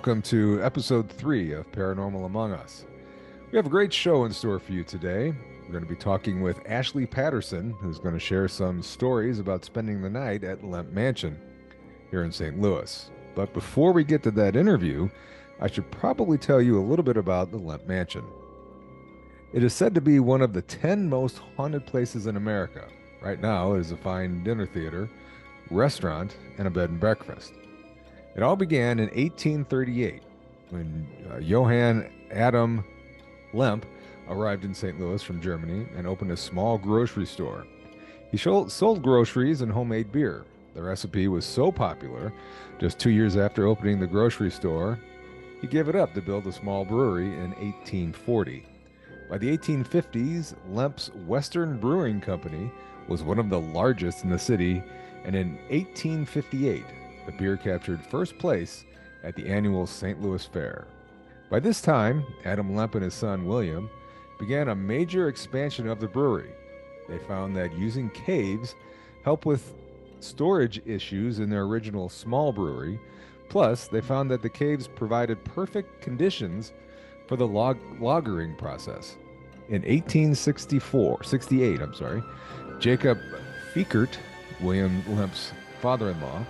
welcome to episode 3 of Paranormal Among Us. We have a great show in store for you today. We're going to be talking with Ashlee Patterson, who's going to share some stories about spending the night at Lemp Mansion here in St. Louis. But before we get to that interview, I should probably tell you a little bit about the Lemp Mansion. It is said to be one of the 10 most haunted places in America. Right now, it is a fine dinner theater, restaurant, and a bed and breakfast. It all began in 1838 when Johann Adam Lemp arrived in St. Louis from Germany and opened a small grocery store. He sold groceries and homemade beer. The recipe was so popular, just 2 years after opening the grocery store, he gave it up to build a small brewery in 1840. By the 1850s, Lemp's Western Brewing Company was one of the largest in the city, and in 1858, the beer captured first place at the annual St. Louis Fair. By this time, Adam Lemp and his son William began a major expansion of the brewery. They found that using caves helped with storage issues in their original small brewery. Plus, they found that the caves provided perfect conditions for the lagering process. In 1868, Jacob Fiekert, William Lemp's father-in-law,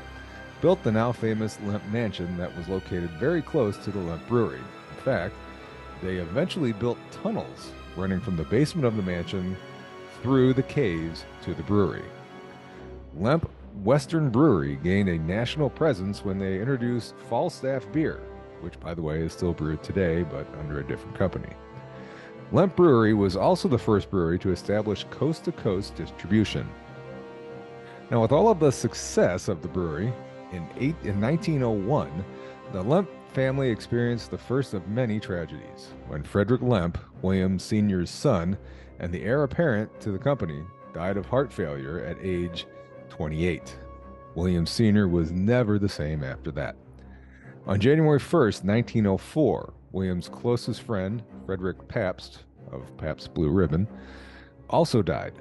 built the now famous Lemp Mansion that was located very close to the Lemp Brewery. In fact, they eventually built tunnels running from the basement of the mansion through the caves to the brewery. Lemp Western Brewery gained a national presence when they introduced Falstaff beer, which, by the way, is still brewed today, but under a different company. Lemp Brewery was also the first brewery to establish coast-to-coast distribution. Now, with all of the success of the brewery, in 1901, the Lemp family experienced the first of many tragedies when Frederick Lemp, William Sr.'s son and the heir apparent to the company, died of heart failure at age 28. William Sr. was never the same after that. On January 1st, 1904, William's closest friend, Frederick Pabst of Pabst Blue Ribbon, also died.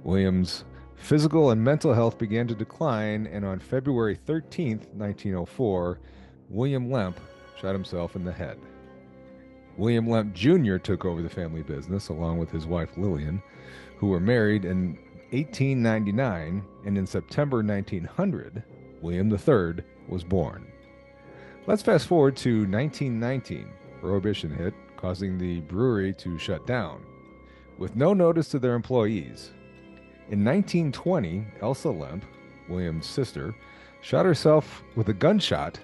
William's physical and mental health began to decline, and on February 13th, 1904, William Lemp shot himself in the head. William Lemp Jr. took over the family business along with his wife Lillian, who were married in 1899, and in September 1900, William III was born. Let's fast forward to 1919. Prohibition hit, causing the brewery to shut down, with no notice to their employees. In 1920, Elsa Lemp, William's sister, shot herself with a gunshot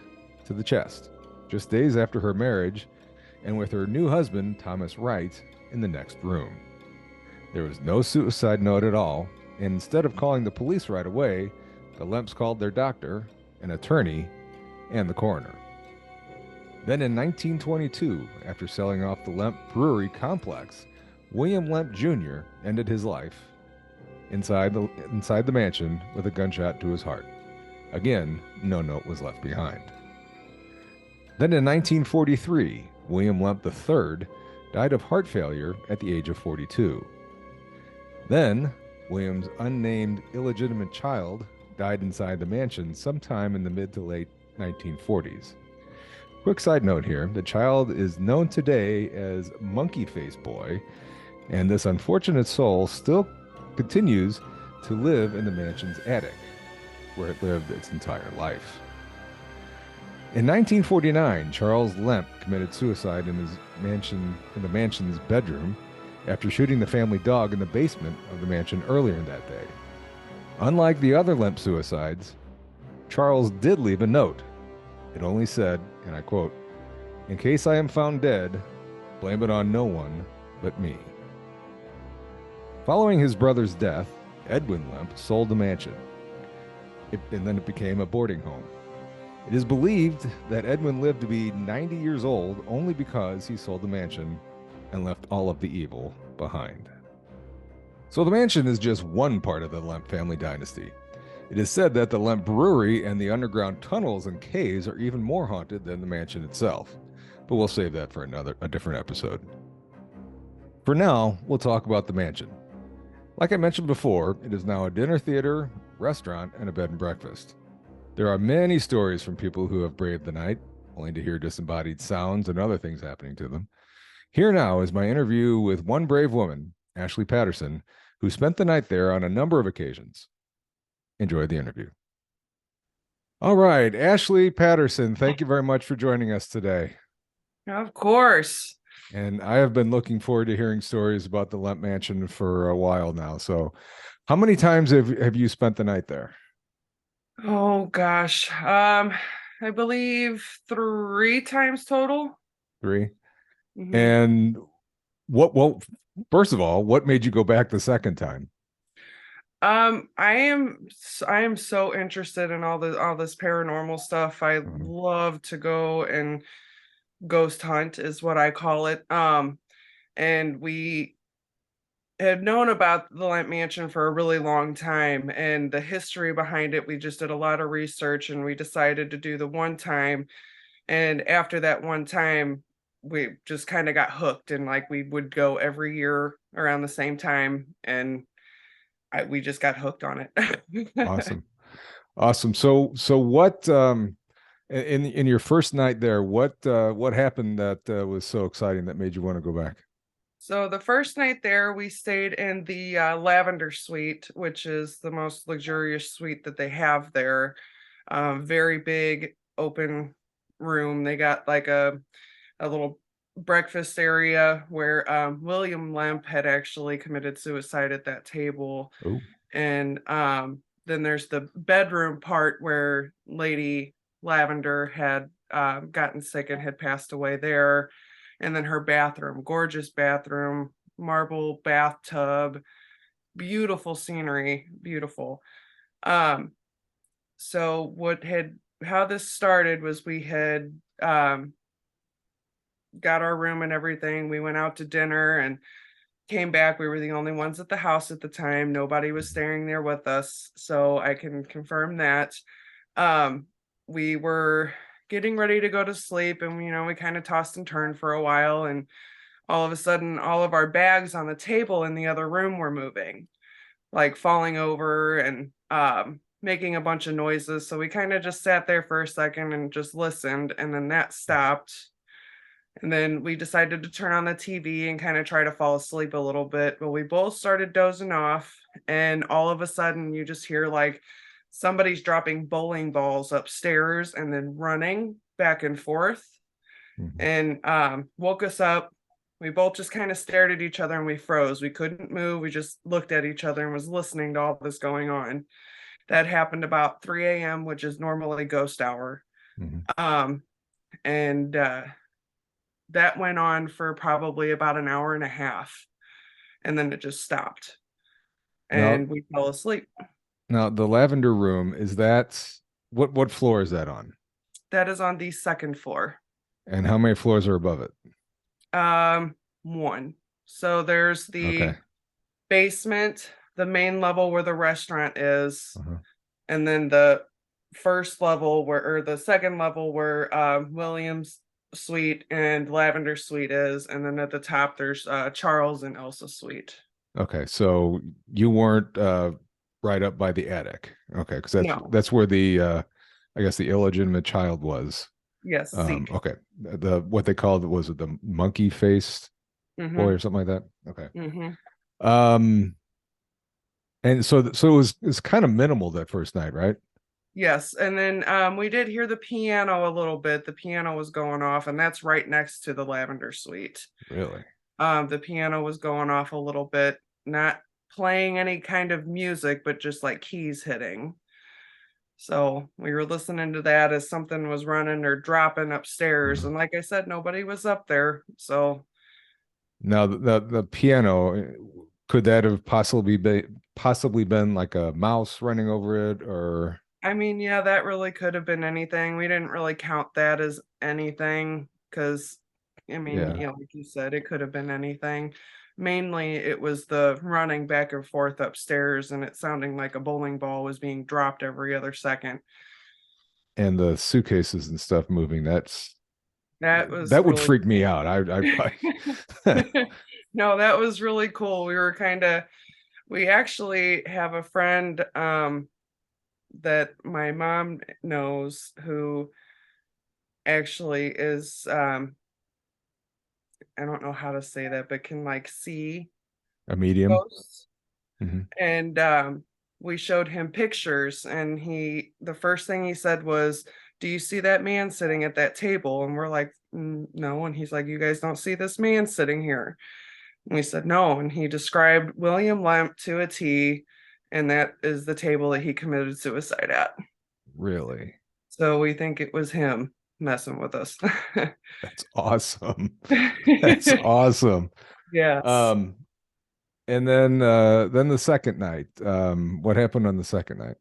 to the chest, just days after her marriage, and with her new husband, Thomas Wright, in the next room. There was no suicide note at all, and instead of calling the police right away, the Lemps called their doctor, an attorney, and the coroner. Then in 1922, after selling off the Lemp Brewery complex, William Lemp Jr. ended his life inside the mansion with a gunshot to his heart. Again, no note was left behind. Then in 1943, William Lemp III died of heart failure at the age of 42. Then, William's unnamed illegitimate child died inside the mansion sometime in the mid to late 1940s. Quick side note here, the child is known today as Monkey Face Boy, and this unfortunate soul still continues to live in the mansion's attic, where it lived its entire life. In 1949, Charles Lemp committed suicide in the mansion's bedroom after shooting the family dog in the basement of the mansion earlier that day. Unlike the other Lemp suicides, Charles did leave a note. It only said, and I quote, "In case I am found dead, blame it on no one but me." Following his brother's death, Edwin Lemp sold the mansion, and then it became a boarding home. It is believed that Edwin lived to be 90 years old only because he sold the mansion and left all of the evil behind. So the mansion is just one part of the Lemp family dynasty. It is said that the Lemp Brewery and the underground tunnels and caves are even more haunted than the mansion itself, but we'll save that for a different episode. For now, we'll talk about the mansion. Like I mentioned before, it is now a dinner theater, restaurant, and a bed and breakfast. There are many stories from people who have braved the night, only to hear disembodied sounds and other things happening to them. Here now is my interview with one brave woman, Ashlee Patterson, who spent the night there on a number of occasions. Enjoy the interview. All right, Ashlee Patterson, thank you very much for joining us today. Of course. And I have been looking forward to hearing stories about the Lemp Mansion for a while now. So, how many times have you spent the night there? Oh gosh. I believe 3 times total. Three. hmm And well, first of all, what made you go back the second time? I am so interested in all this paranormal stuff. I Mhm. love to go and ghost hunt is what I call it. And we had known about the Lamp Mansion for a really long time and the history behind it. We just did a lot of research and we decided to do the one time. And after that one time, we just kind of got hooked and like we would go every year around the same time and we just got hooked on it. Awesome. Awesome. So what in your first night there, what happened that was so exciting that made you want to go back? So the first night there, we stayed in the Lavender Suite, which is the most luxurious suite that they have there. Very big open room. They got like a little breakfast area where William Lemp had actually committed suicide at that table. Oh. And then there's the bedroom part where Lady Lavender had gotten sick and had passed away there. And then her bathroom, gorgeous bathroom, marble bathtub, beautiful scenery, beautiful. Um, so what had how this started was we had got our room and everything. We went out to dinner and came back. We were the only ones at the house at the time. Nobody was staying there with us. So I can confirm that. Um, we were getting ready to go to sleep and we kind of tossed and turned for a while and all of a sudden all of our bags on the table in the other room were moving, like falling over and making a bunch of noises. So we kind of just sat there for a second and just listened and then that stopped. And then we decided to turn on the TV and kind of try to fall asleep a little bit. But we both started dozing off. And all of a sudden, you just hear like somebody's dropping bowling balls upstairs and then running back and forth Mhm. and woke us up. We both just kind of stared at each other and we froze. We couldn't move. We just looked at each other and was listening to all this going on. That happened about 3 a.m., which is normally ghost hour. Mhm. Um, and that went on for probably about an hour and a half and then it just stopped Now, and we fell asleep. now the lavender room, is that what floor is that on? That is on the second floor. And how many floors are above it? One. So there's Okay. the basement, the main level where the restaurant is, Uh-huh. and then the first level where or the second level where William's suite and Lavender suite is, and then at the top there's Charles and Elsa suite. Okay. So you weren't right up by the attic. Okay, because that's No. that's where the I guess the illegitimate child was. Yes, Zeke. Okay. The what they called, was it the monkey faced boy Mm-hmm. or something like that? Okay. Mm-hmm. Um and so it was kind of minimal that first night, right? Yes, and then we did hear the piano a little bit. The piano was going off, and that's right next to the lavender suite. Really? The piano was going off a little bit, not playing any kind of music, but just like keys hitting. So we were listening to that as something was running or dropping upstairs. Mhm. And like I said, nobody was up there. So Now the piano, could that have possibly been like a mouse running over it, or I mean, yeah, that really could have been anything. We didn't really count that as anything because, I mean, yeah. like you said, it could have been anything. Mainly, it was the running back and forth upstairs and it sounding like a bowling ball was being dropped every other second. And the suitcases and stuff moving, That was that would really freak me cool. out. I probably No, that was really cool. We actually have a friend that my mom knows who actually is I don't know how to say that, but can like see A medium. ghosts. Hmm. And we showed him pictures, and the first thing he said was, "Do you see that man sitting at that table?" And we're like, No." And he's like, "You guys don't see this man sitting here?" And we said, "No." And he described William Lemp to a T, and that is the table that he committed suicide at. Really? So we think it was him messing with us. That's awesome. That's awesome. Yes. Um, and then the second night, what happened on the second night?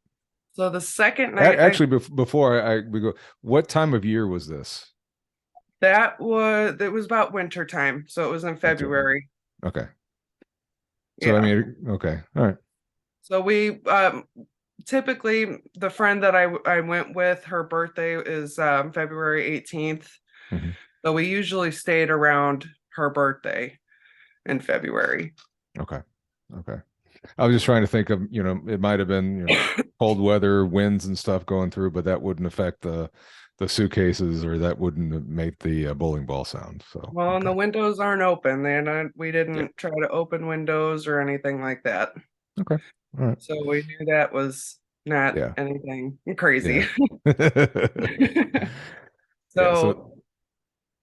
So the second night, Actually, before we go, what time of year was this? it was about winter time, so it was in Winter. February. Okay. So I Yeah. mean, okay, all right. So we typically, the friend that I went with, her birthday is February 18th. Mhm. So we usually stayed around her birthday in February. Okay. Okay. I was just trying to think of, it might have been, cold weather, winds and stuff going through, but that wouldn't affect the suitcases, or that wouldn't make the bowling ball sound. So, Well, and okay. the windows aren't open. We Yeah. didn't try to open windows or anything like that. Okay. All right. So we knew that was not Yeah. anything crazy. Yeah. Yeah. So, So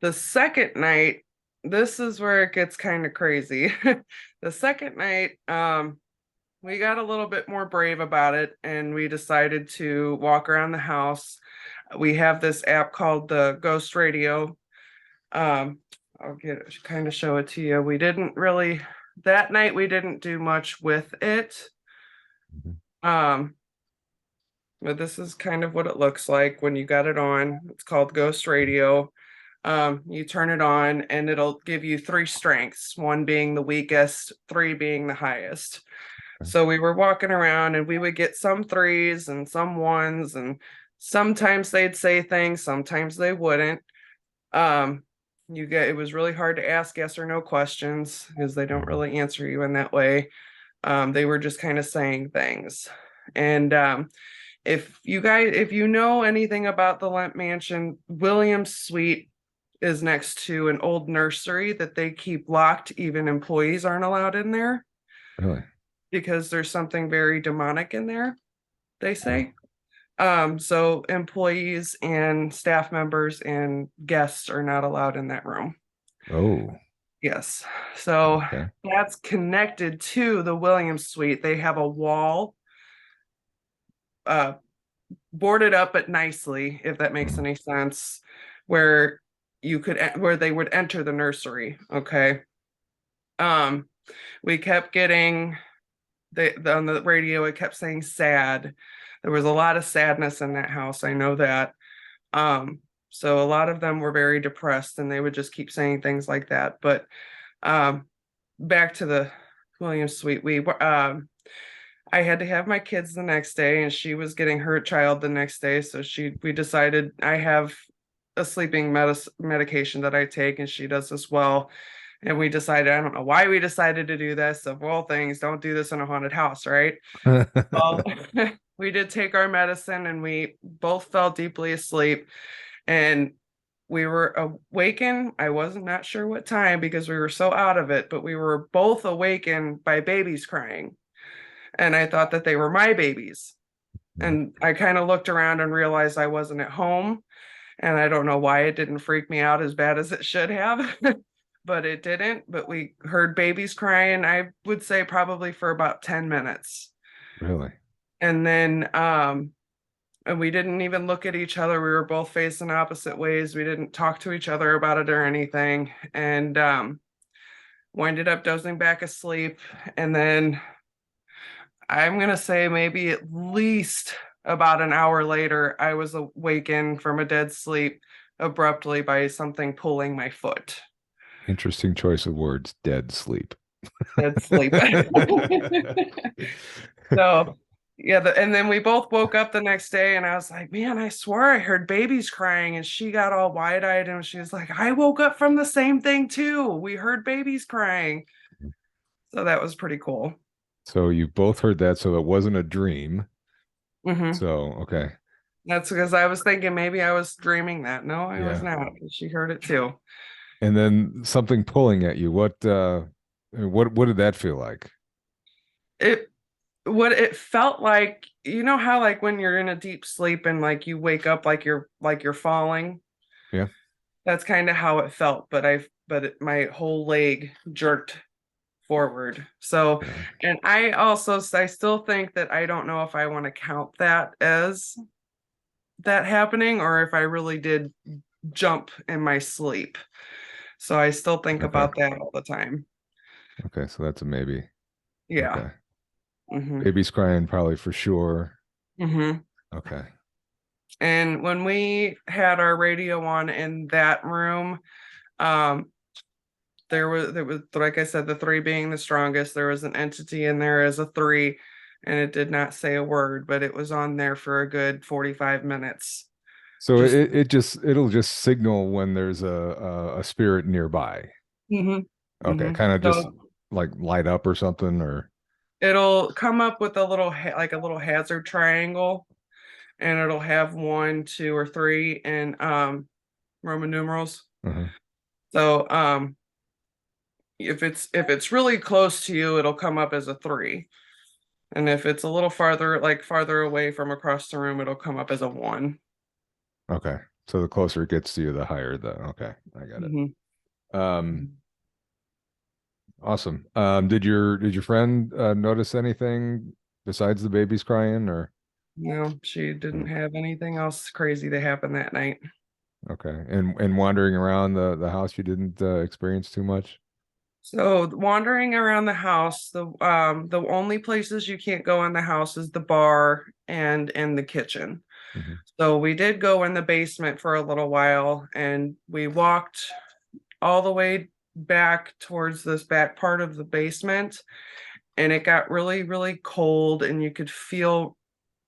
the second night, this is where it gets kind of crazy. The second night, we got a little bit more brave about it, and we decided to walk around the house. We have this app called the Ghost Radio. Um, I'll kind of show it to you. We didn't really that night we didn't do much with it. Mhm. Um, but this is kind of what it looks like when you got it on. It's called Ghost Radio. You turn it on and it'll give you three strengths, one being the weakest, three being the highest. So we were walking around and we would get some threes and some ones, and sometimes they'd say things, sometimes they wouldn't. Um, it was really hard to ask yes or no questions because they don't Mhm. really answer you in that way. They were just kind of saying things. And if you know anything about the Lemp Mansion, William's suite is next to an old nursery that they keep locked. Even employees aren't allowed in there Really? because there's something very demonic in there, they Oh, say. So employees and staff members and guests are not allowed in that room. oh, Yes. So okay. that's connected to the Williams suite. They have a wall uh boarded up but nicely, if that makes Mhm. any sense, where where they would enter the nursery. Okay. Um, we kept getting on the radio, it kept saying sad. There was a lot of sadness in that house. I know that. So a lot of them were very depressed and they would just keep saying things like that. But um, back to the Williams suite, I had to have my kids the next day, and she was getting her child the next day. So we decided I have a sleeping medication that I take, and she does as well. And we decided, I don't know why we decided to do this. Of all things, don't do this in a haunted house, right? Well, we did take our medicine and we both fell deeply asleep. And we were awakened. I wasn't not sure what time because we were so out of it, but we were both awakened by babies crying. And I thought that they were my babies. And I kind of looked around and realized I wasn't at home. And I don't know why it didn't freak me out as bad as it should have, but it didn't. But we heard babies crying, I would say probably for about 10 minutes. Really? And then and we didn't even look at each other. We were both facing opposite ways. We didn't talk to each other about it or anything. And winded up dozing back asleep. And then I'm gonna say maybe at least about an hour later, I was awakened from a dead sleep abruptly by something pulling my foot. Interesting choice of words. Dead sleep. Dead sleep. So yeah, and then we both woke up the next day and I was like, man, I swear I heard babies crying. And she got all wide-eyed and she was like, I woke up from the same thing too. We heard babies crying. So that was pretty cool. So you both heard that, so it wasn't a dream. Hmm. So, okay. That's because I was thinking maybe I was dreaming that. No, I was Yeah. not. She heard it too. And then something pulling at you. What did that feel like? It what it felt like, you know how like when you're in a deep sleep and like you wake up like you're falling? Yeah. That's kind of how it felt, my whole leg jerked forward. So, Yeah. and I still think that I don't know if I want to count that as that happening or if I really did jump in my sleep. So I still think Okay. about that all the time. Okay. So that's a maybe. Yeah. Okay. hmm Baby's crying probably for sure. hmm Okay. And when we had our radio on in that room, um, there was like I said, the three being the strongest. There was an entity in there as a three, and it did not say a word, but it was on there for a good 45 minutes. So Just it'll just signal when there's a spirit nearby. hmm Okay. Kind of just so like light up or something or it'll come up with a little like a little hazard triangle, and it'll have one, two, or three in Roman numerals. uh So if it's really close to you, it'll come up as a three. And if it's a little farther, like farther away from across the room, it'll come up as a one. Okay. So the closer it gets to you, the higher the okay. I got it. hmm Um Awesome. Did your friend notice anything besides the babies crying or No, she didn't have anything else crazy to happen that night. okay. And wandering around the house you didn't experience too much? So wandering around the house, the only places you can't go in the house is the bar and in the kitchen. Hmm. So we did go in the basement for a little while and we walked all the way back towards this back part of the basement, and it got really, really cold and you could feel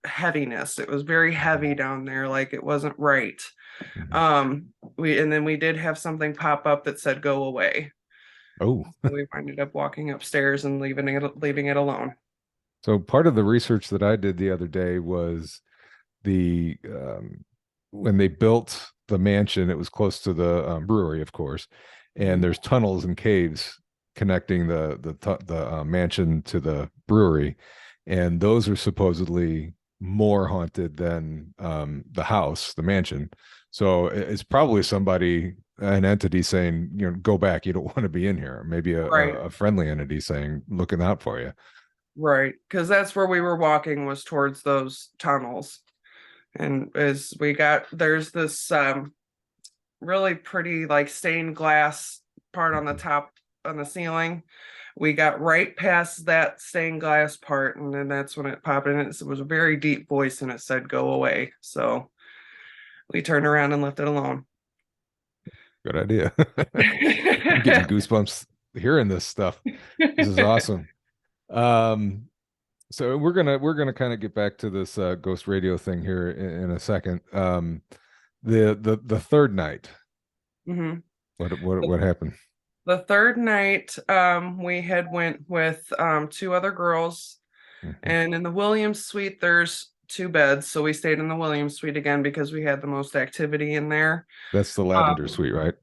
heaviness. It was very heavy down there, like it wasn't right. Hmm. Um, we did have something pop up that said go away. Oh, So we ended up walking upstairs and leaving it alone. so part of the research that I did the other day was the when they built the mansion, it was close to the brewery, of course, and Mhm. there's tunnels and caves connecting the mansion to the brewery, and those are supposedly more haunted than the house, the mansion. So it's probably somebody, an entity saying, go back, you don't want to be in here. Maybe Right, a friendly entity saying, looking out for you. right. Because that's where we were walking was towards those tunnels. And as we got there's this really pretty like stained glass part on the Mhm. top on the ceiling. We got right past that stained glass part, and then that's when it popped in. It was a very deep voice, and it said, "Go away." So we turned around and left it alone. Good idea. I'm getting goosebumps hearing this stuff. This is awesome. Um, so we're gonna kind of get back to this ghost radio thing here in a second. The third night, Mhm. what happened? The third night, we had went with two other girls, Mhm. and in the Williams suite, there's two beds, so we stayed in the Williams suite again because we had the most activity in there. That's the lavender Um, suite, right?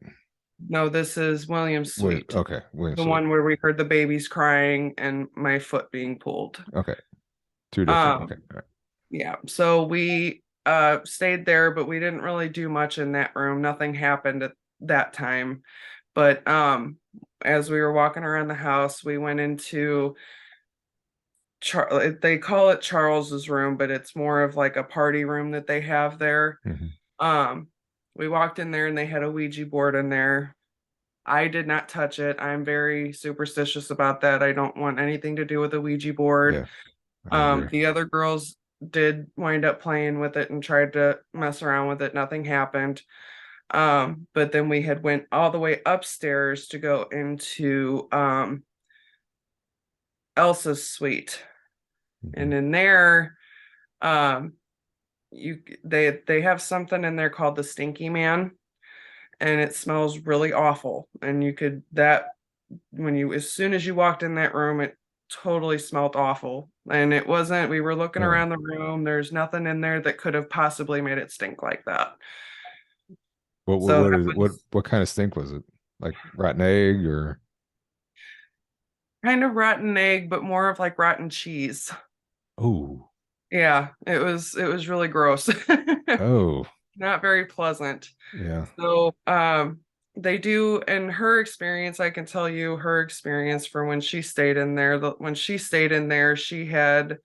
no, this is Williams William, suite, okay, William the suite. one where we heard the babies crying and my foot being pulled. Okay, two different. Okay, Um, all right. yeah, so we stayed there, but we didn't really do much in that room. Nothing happened at that time. But as we were walking around the house, we went into they call it Charles's room, but it's more of like a party room that they have there. Mhm. Um, we walked in there and they had a Ouija board in there. I did not touch it. I'm very superstitious about that. I don't want anything to do with the Ouija board. Yeah, I agree. The other girls did wind up playing with it and tried to mess around with it. Nothing happened. But then we had went all the way upstairs to go into Elsa's suite. And Mhm. in there, um, they have something in there called the Stinky Man, and it smells really awful. And you could that when you as soon as you walked in that room, it totally smelled awful. And it wasn't, we were looking Really? around the room, there's nothing in there that could have possibly made it stink like that. So What that is it? was What kind of stink was it? Like rotten egg or? kind of rotten egg, but more of like rotten cheese. Oh, Yeah, it was really gross. oh, Not very pleasant. yeah. So, they do, in her experience, I can tell you her experience for when she stayed in there. When she stayed in there, she had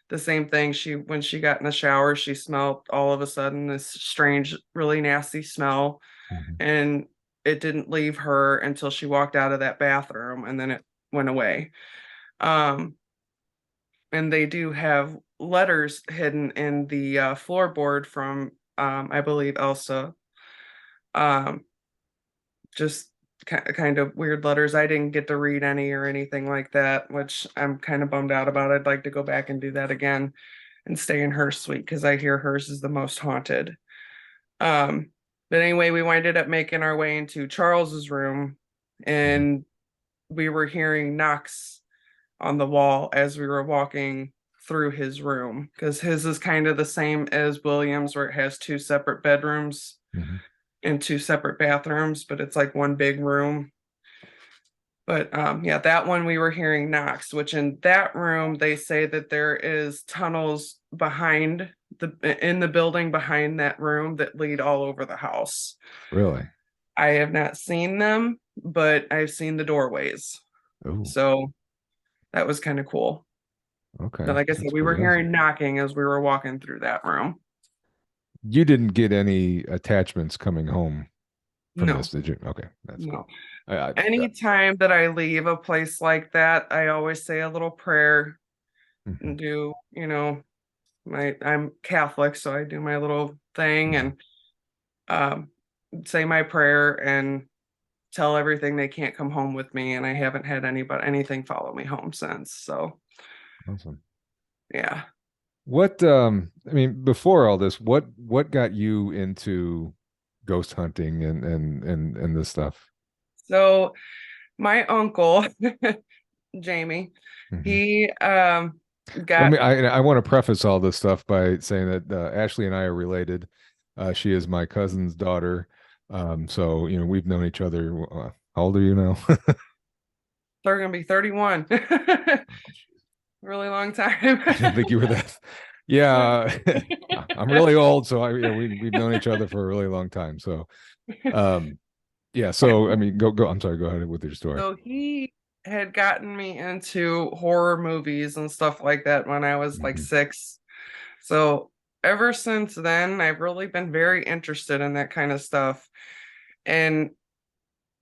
the same thing. When she got in the shower, she smelled all of a sudden this strange, really nasty smell, Mhm. and it didn't leave her until she walked out of that bathroom, and then it went away. Um, and they do have letters hidden in the floorboard from, I believe, Elsa. Um, just kind of weird letters. I didn't get to read any or anything like that, which I'm kind of bummed out about. I'd like to go back and do that again and stay in her suite because I hear hers is the most haunted. Um, but anyway, we winded up making our way into Charles's room, Mhm. and we were hearing knocks on the wall as we were walking through his room because his is kind of the same as William's, where it has two separate bedrooms Mhm. and two separate bathrooms, but it's like one big room. But yeah, that one we were hearing knocks, which in that room they say that there is tunnels behind in the building behind that room that lead all over the house. Really? I have not seen them, but I've seen the doorways. Oh, So that was kind of cool. But okay. like I said, That's we were pretty awesome. hearing knocking as we were walking through that room. You didn't get any attachments coming home from this, No, did you? Okay, that's good. no. I Anytime that I leave a place like that, I always say a little prayer mhm, and do, I'm Catholic, so I do my little thing mhm. and um, say my prayer and tell everything they can't come home with me. And I haven't had anything follow me home since. So Awesome. yeah. What I mean, before all this, what got you into ghost hunting and this stuff? So my uncle, Jamie, Mhm. he Let got me I want to preface all this stuff by saying that Ashley and I are related. She is my cousin's daughter. So we've known each other. How old are you now? they're gonna be 31. Really long I time. didn't think you were that. Yeah, I'm really old, so we've known each other for a really long time. So um, yeah. So I mean, go. I'm sorry. Go ahead with your story. So he had gotten me into horror movies and stuff like that when I was like Hmm. 6. So ever since then, I've really been very interested in that kind of stuff and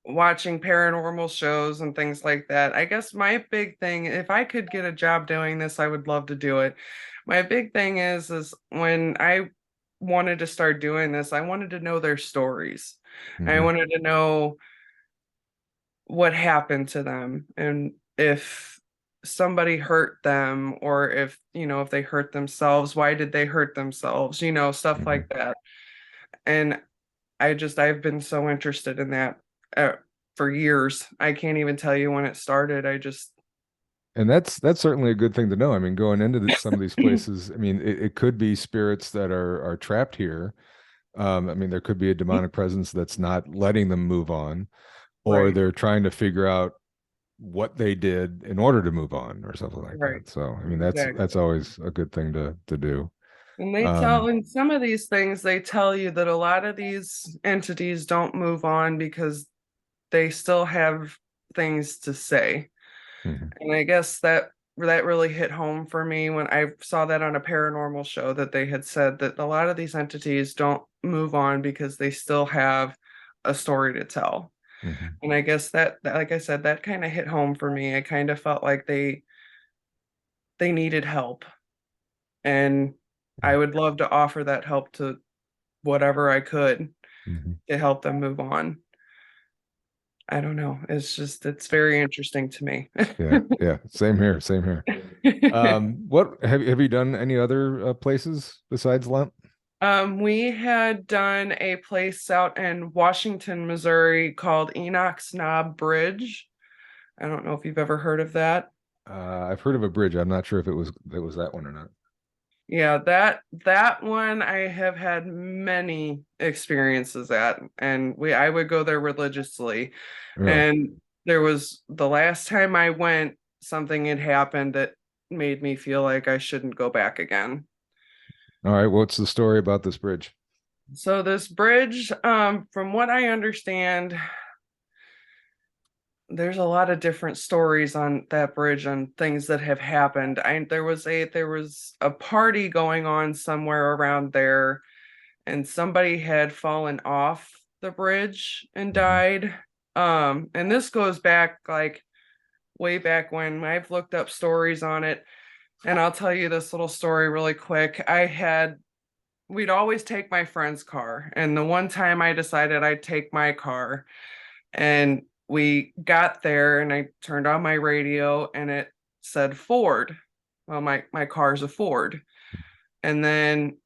watching paranormal shows and things like that. I guess my big thing, if I could get a job doing this, I would love to do it. My big thing is when I wanted to start doing this, I wanted to know their stories. I Hmm. wanted to know what happened to them and if somebody hurt them or if they hurt themselves, why did they hurt themselves, stuff Hmm. like that. And I've been so interested in that uh, for years. I can't even tell you when it started. I just And that's certainly a good thing to know. I mean, going into some of these places, I mean, it could be spirits that are trapped here. I mean, there could be a demonic presence that's not letting them move on, or right, they're trying to figure out what they did in order to move on, or something like right, that. So, I mean, that's exactly. always a good thing to do. And they tell Um, in some of these things, they tell you that a lot of these entities don't move on because they still have things to say. mhm, And I guess that really hit home for me when I saw that on a paranormal show that they had said that a lot of these entities don't move on because they still have a story to tell. mhm. And I guess that like I said, that kind of hit home for me. I kind of felt like they needed help, and I would love to offer that help to whatever I could Mhm. to help them move on. I don't know. It's very interesting to me. Yeah, yeah. Same here, same here. What have you done any other places besides Lemp? We had done a place out in Washington, Missouri called Enoch's Knob Bridge. I don't know if you've ever heard of that. I've heard of a bridge. I'm not sure if it was that one or not. Yeah, that one I have had many experiences at, and we I would go there religiously. Really? And there was the last time I went, something had happened that made me feel like I shouldn't go back again. All right. What's the story about this bridge? So this bridge, from what I understand, there's a lot of different stories on that bridge and things that have happened. There was a party going on somewhere around there, and somebody had fallen off the bridge and Mhm. died. And this goes back like way back when. I've looked up stories on it, and I'll tell you this little story really quick. We'd always take my friend's car, and the one time I decided I'd take my car, and we got there, and I turned on my radio, and it said Ford. Well, my car's a Ford. And then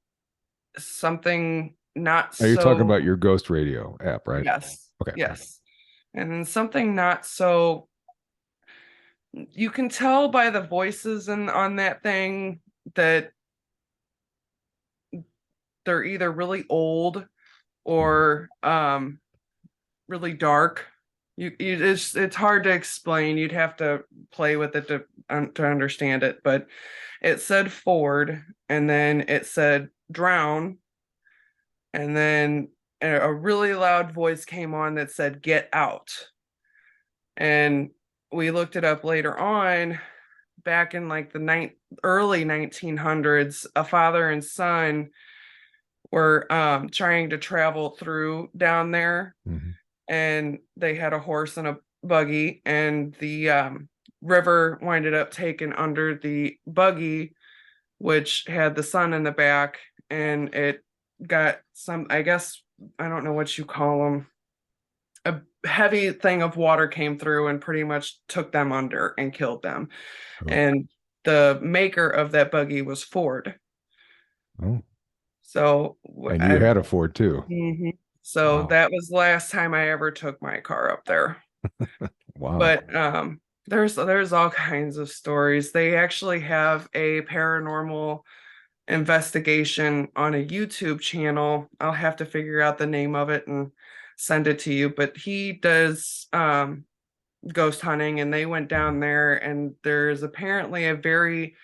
something not Now you're talking so, about your Ghost Radio app, right? yes, Okay. Okay. yes. And then something not so, you can tell by the voices and on that thing that they're either really old Mhm. or really dark. It's hard to explain. You'd have to play with it to understand it. But it said Ford, and then it said drown, and then a really loud voice came on that said get out. And we looked it up later on, back in like the early 1900s. A father and son were trying to travel through down there, Mhm. and they had a horse and a buggy, and the river winded up taking under the buggy, which had the son in the back, and it got some, I guess, I don't know what you call them, a heavy thing of water came through and pretty much took them under and killed them. Oh. And the maker of that buggy was Ford. Oh. So And you I, had a Ford too. mhm. So Wow. that was the last time I ever took my car up there. Wow. But there's all kinds of stories. They actually have a paranormal investigation on a YouTube channel. I'll have to figure out the name of it and send it to you. But he does ghost hunting, and they went Mhm. down there, and there's apparently a very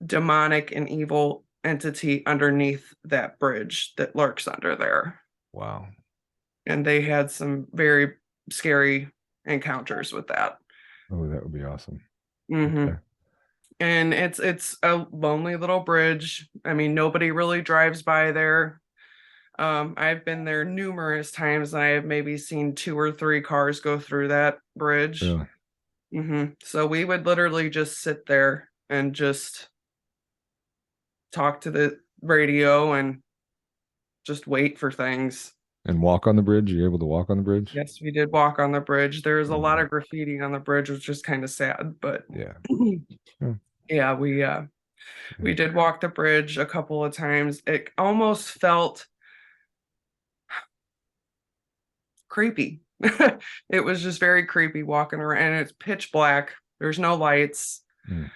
demonic and evil entity underneath that bridge that lurks under there. Wow. And they had some very scary encounters with that. Oh, that would be awesome. Hmm. Okay. And it's a lonely little bridge. I mean, nobody really drives by there. I've been there numerous times, and I have maybe seen two or three cars go through that bridge. Really? So we would literally just sit there and just talk to the radio and just wait for things. And walk on the bridge? You're able to walk on the bridge? Yes, we did walk on the bridge. There's a lot Mhm. of graffiti on the bridge, which is kind of sad, but Yeah. Yeah. yeah, we did walk the bridge a couple of times. It almost felt creepy. It was just very creepy walking around, and it's pitch black. There's no lights. Mm.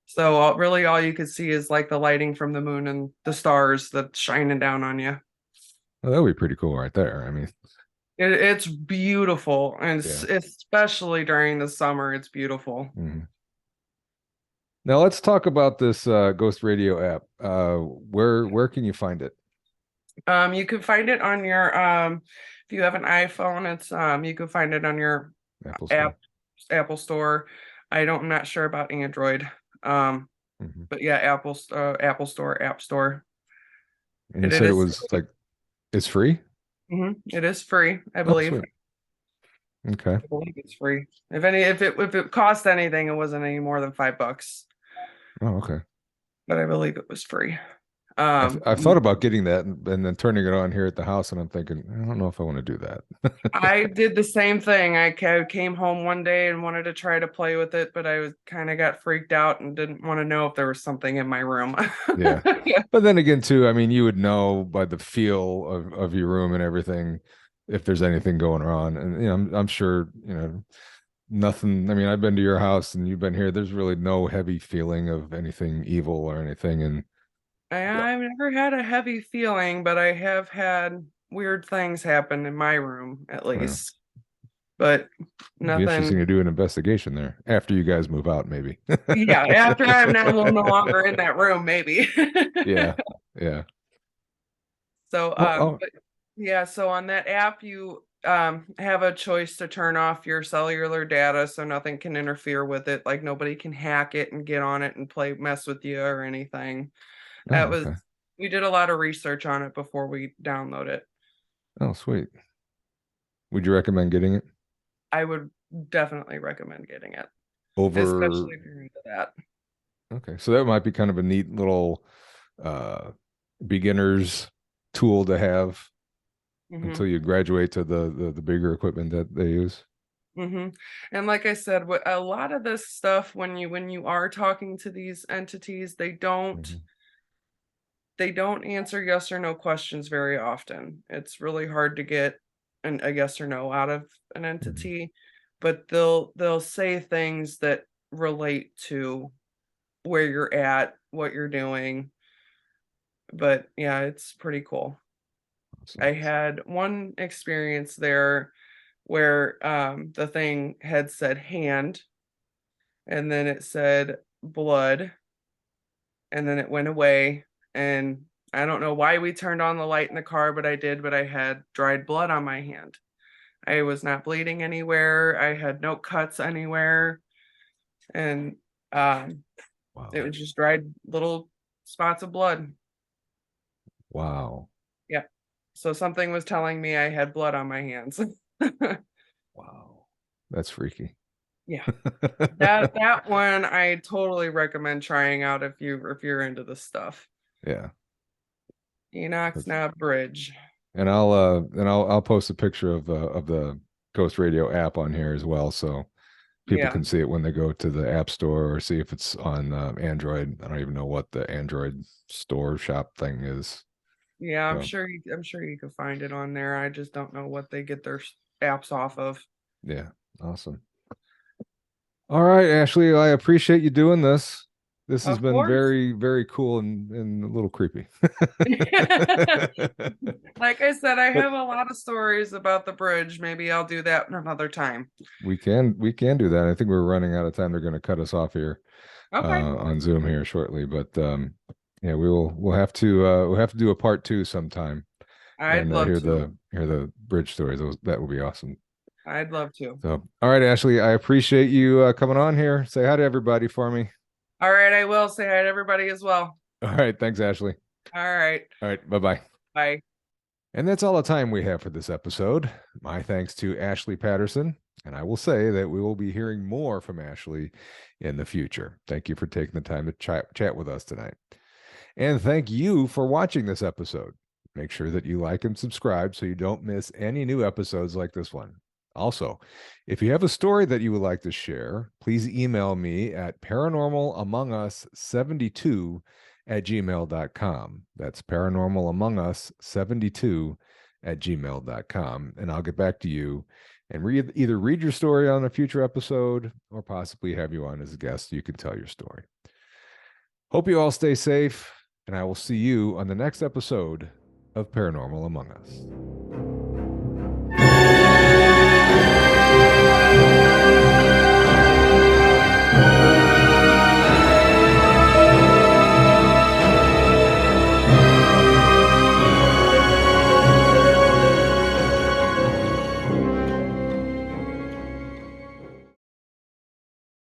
So really all you could see is like the lighting from the moon and the stars that's shining down on you. Well, that would be pretty cool right there. I mean, It's beautiful, and yeah. especially during the summer, it's beautiful. Mhm. Now let's talk about this Ghost Radio app. Where can you find it? You can find it on your if you have an iPhone, it's you can find it on your Apple Store. app Apple Store. I'm not sure about Android. Um, Hmm. but yeah, Apple Store, App Store. And you It said it is was like it's free? it is free, I Oh, believe. sweet. Okay. I believe it's free. If it cost anything, it wasn't any more than $5, Oh, okay. but I believe it was free. I've thought about getting that and then turning it on here at the house, and I'm thinking, I don't know if I want to do that. I did the same thing. Came home one day and wanted to try to play with it, but I was kind of got freaked out and didn't want to know if there was something in my room. Yeah. But then again, too, I mean, you would know by the feel of your room and everything if there's anything going on. And I'm sure, nothing. I mean, I've been to your house and you've been here. There's really no heavy feeling of anything evil or anything. And I've never had a heavy feeling, but I have had weird things happen in my room, at well, least. But it'd be interesting nothing. to do an investigation there after you guys move out, maybe. Yeah, after I'm now no longer in that room, maybe. Yeah, yeah. So, Well, oh, but yeah, so on that app, you have a choice to turn off your cellular data so nothing can interfere with it. Like nobody can hack it and get on it and mess with you or anything. That oh, was, okay. we did a lot of research on it before we download it. Oh, sweet. Would you recommend getting it I would definitely recommend getting it, over? especially if you're into that. Okay, so that might be kind of a neat little uh beginner's tool to have Hmm. until you graduate to the bigger equipment that they use. Hmm. And like I said, what a lot of this stuff, when you are talking to these entities, Mhm. they don't answer yes or no questions very often. It's really hard to get a yes or no out of an Mhm. entity, but they'll say things that relate to where you're at, what you're doing. But yeah, it's pretty cool. Awesome. I had one experience there where the thing had said hand and then it said blood and then it went away, and I don't know why we turned on the light in the car, but I did. But I had dried blood on my hand. I was not bleeding anywhere. I had no cuts anywhere, and um, it Wow. was just dried little spots of blood. Wow. Yeah. So something was telling me I had blood on my hands. Wow. That's freaky. Yeah. That one I totally recommend trying out if you're into this stuff. Yeah. Enoch's That's, Not Bridge. and I'll post a picture of the Ghost Radio app on here as well, so people Yeah. can see it when they go to the app store or see if it's on Android. I don't even know what the Android store shop thing is. Yeah, So I'm sure you could find it on there. I just don't know what they get their apps off of. yeah, awesome. All right, Ashley, I appreciate you doing this. This has Of been course. very, very cool and a little creepy. Like I said, I But have a lot of stories about the bridge. Maybe I'll do that another time. we can do that. I think we're running out of time. They're going to cut us off here Okay. on Zoom here shortly. But yeah, we'll have to do a part two sometime I'd and love hear to. the bridge stories. That would be awesome. I'd love to. So, all right, Ashley, I appreciate you coming on here. Say hi to everybody for me. All right, I will say hi to everybody as well. All right, thanks, Ashley. All right. All right, bye bye. Bye. And that's all the time we have for this episode. My thanks to Ashlee Patterson. And I will say that we will be hearing more from Ashlee in the future. Thank you for taking the time to chat with us tonight. And thank you for watching this episode. Make sure that you like and subscribe so you don't miss any new episodes like this one. Also, if you have a story that you would like to share, please email me at paranormalamongus72 at gmail.com. That's paranormalamongus72 at gmail.com. And I'll get back to you and either read your story on a future episode or possibly have you on as a guest so you can tell your story. Hope you all stay safe, and I will see you on the next episode of Paranormal Among Us.